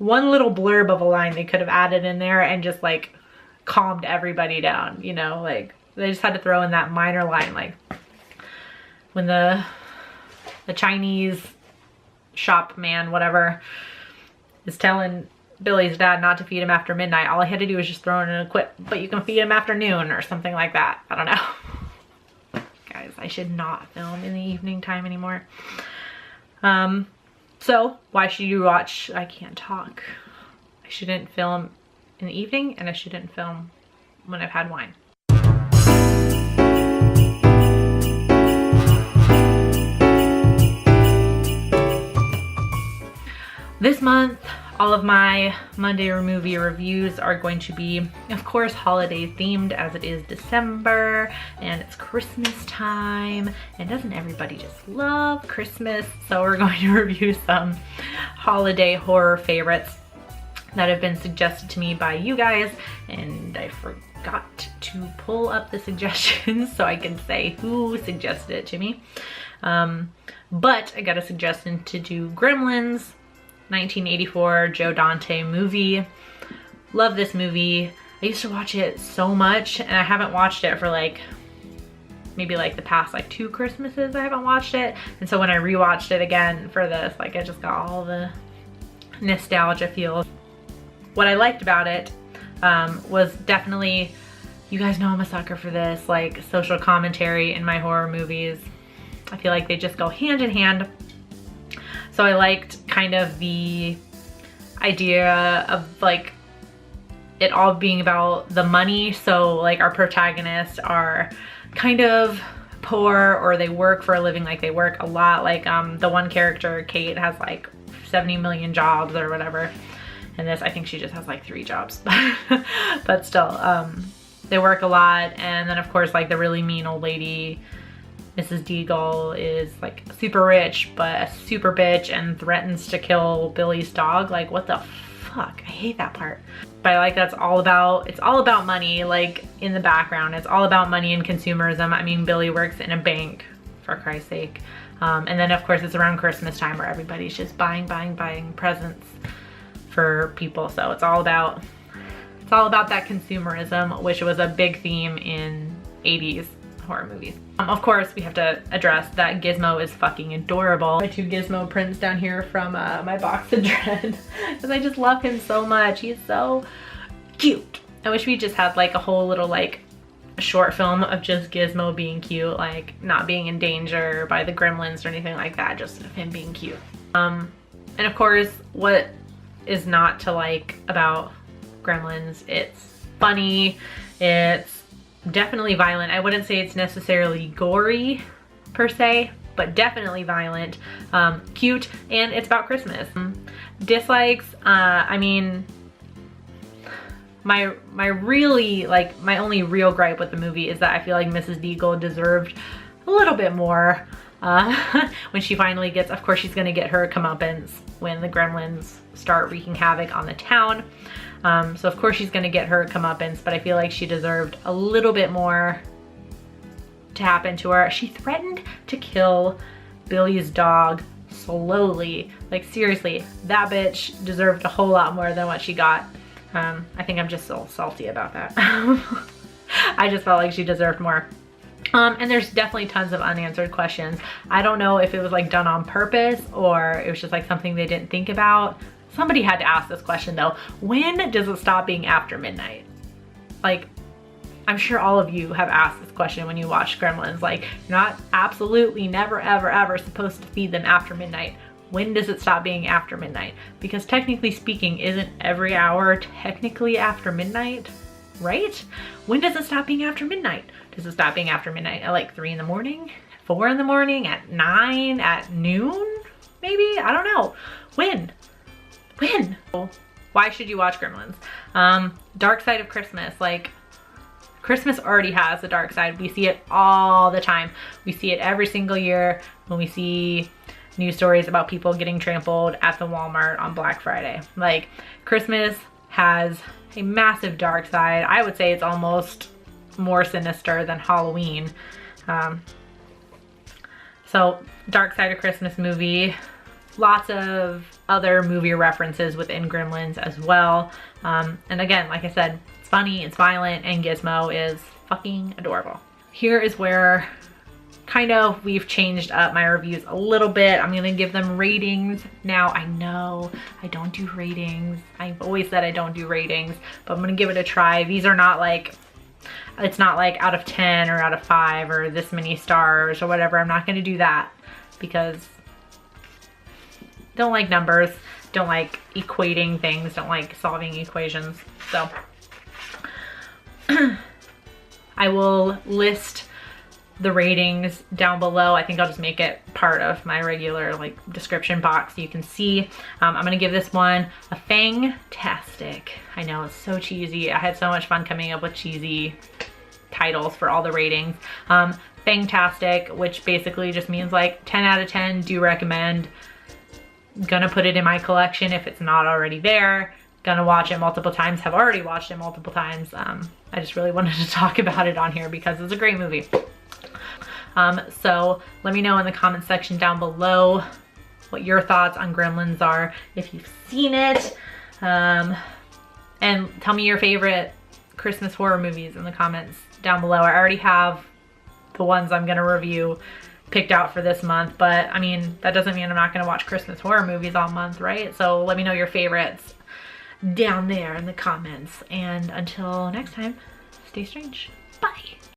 one little blurb of a line they could have added in there and just like calmed everybody down, you know, like they just had to throw in that minor line, like when the Chinese shop man, whatever, is telling Billy's dad not to feed him after midnight. All I had to do was just throw in a quip, but you can feed him after noon or something like that. I don't know. Guys, I should not film in the evening time anymore. So why should you watch? I can't talk. I shouldn't film in the evening, and I shouldn't film when I've had wine. This month, all of my Monday movie reviews are going to be, of course, holiday themed, as it is December and it's Christmas time. And doesn't everybody just love Christmas? So we're going to review some holiday horror favorites that have been suggested to me by you guys. And I forgot to pull up the suggestions so I can say who suggested it to me. But I got a suggestion to do Gremlins, 1984 Joe Dante movie. Love this movie. I used to watch it so much, and I haven't watched it for like maybe like the past like 2 Christmases. I haven't watched it, and so when I rewatched it again for this, like I just got all the nostalgia feels. What I liked about it was definitely, you guys know I'm a sucker for this, like social commentary in my horror movies. I feel like they just go hand in hand. So I liked kind of the idea of like it all being about the money. So like our protagonists are kind of poor, or they work for a living, like they work a lot. Like the one character, Kate, has like 70 million jobs or whatever. And this, I think she just has like 3 jobs. But still, they work a lot. And then of course, like the really mean old lady, Mrs. Deagle, is like super rich, but a super bitch and threatens to kill Billy's dog. Like, what the fuck? I hate that part. But I like that's all about, it's all about money, like in the background. It's all about money and consumerism. I mean, Billy works in a bank, for Christ's sake. And then of course it's around Christmas time where everybody's just buying presents for people. So it's all about that consumerism, which was a big theme in 80s horror movies. Of course, we have to address that Gizmo is fucking adorable. My 2 Gizmo prints down here from my box of dread, because I just love him so much. He's so cute. I wish we just had like a whole little like short film of just Gizmo being cute, like not being in danger by the Gremlins or anything like that, just of him being cute. And of course, what is not to like about Gremlins? It's funny, it's definitely violent. I wouldn't say it's necessarily gory per se, but definitely violent, cute, and it's about Christmas. Dislikes, I mean, my really, like, my only real gripe with the movie is that I feel like Mrs. Deagle deserved a little bit more when she finally gets, of course she's gonna get her comeuppance when the Gremlins start wreaking havoc on the town. So of course she's gonna get her comeuppance, but I feel like she deserved a little bit more to happen to her. She threatened to kill Billy's dog slowly. Like seriously, that bitch deserved a whole lot more than what she got. I think I'm just so salty about that. I just felt like she deserved more. And there's definitely tons of unanswered questions. I don't know if it was like done on purpose or it was just like something they didn't think about. Somebody had to ask this question though. When does it stop being after midnight? Like, I'm sure all of you have asked this question when you watch Gremlins. Like, you're not absolutely never, ever, ever supposed to feed them after midnight. When does it stop being after midnight? Because technically speaking, isn't every hour technically after midnight, right? When does it stop being after midnight? Does it stop being after midnight at like 3 in the morning, 4 in the morning, at 9, at noon? Maybe, I don't know. When? Why should you watch Gremlins? Dark side of Christmas. Like, Christmas already has the dark side. We see it all the time. We see it every single year when we see news stories about people getting trampled at the Walmart on Black Friday. Like, Christmas has a massive dark side. I would say it's almost more sinister than Halloween. So, dark side of Christmas movie. Lots of other movie references within Gremlins as well. And again, like I said, it's funny, it's violent, and Gizmo is fucking adorable. Here is where kind of we've changed up my reviews a little bit. I'm gonna give them ratings now. I know I don't do ratings. I've always said I don't do ratings, but I'm gonna give it a try. These are not like, it's not like out of 10 or out of 5 or this many stars or whatever. I'm not gonna do that because don't like numbers, don't like equating things, don't like solving equations. So I will list the ratings down below. I think I'll just make it part of my regular like description box so you can see. I'm gonna give this one a Fangtastic. I know, it's so cheesy. I had so much fun coming up with cheesy titles for all the ratings. Fangtastic, which basically just means like 10 out of 10, do recommend. Gonna put it in my collection if it's not already there. Gonna watch it multiple times, have already watched it multiple times. I just really wanted to talk about it on here because it's a great movie. So let me know in the comment section down below what your thoughts on Gremlins are, if you've seen it. And tell me your favorite Christmas horror movies in the comments down below. I already have the ones I'm gonna review picked out for this month, but I mean, that doesn't mean I'm not gonna watch Christmas horror movies all month, right? So let me know your favorites down there in the comments. And until next time, stay strange. Bye.